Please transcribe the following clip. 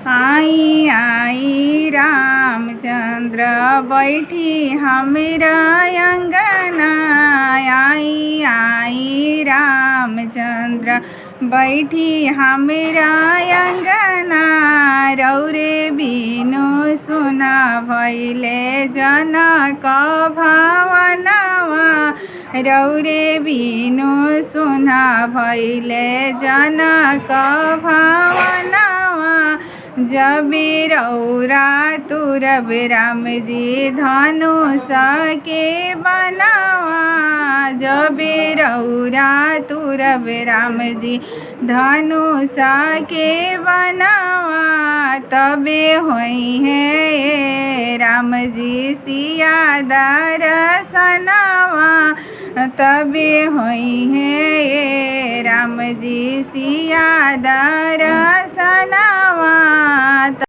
आई आई रामचंद्र बैठी हमरा अंगना। आई आई रामचंद्र बैठी हमरा अंगना। रौरे बिनु सुना भैले जनक भवनवा। रौरे बिनु सुना भैले जनक भवनवा। जबे रौरा तुरब राम जी धनुष के बनवा। जबे रौरा तुरब राम जी धनुष के बनवा। तबे होई है राम जी सिया दर्शनवा। तबे होई है राम जी सिया दर्शनवा।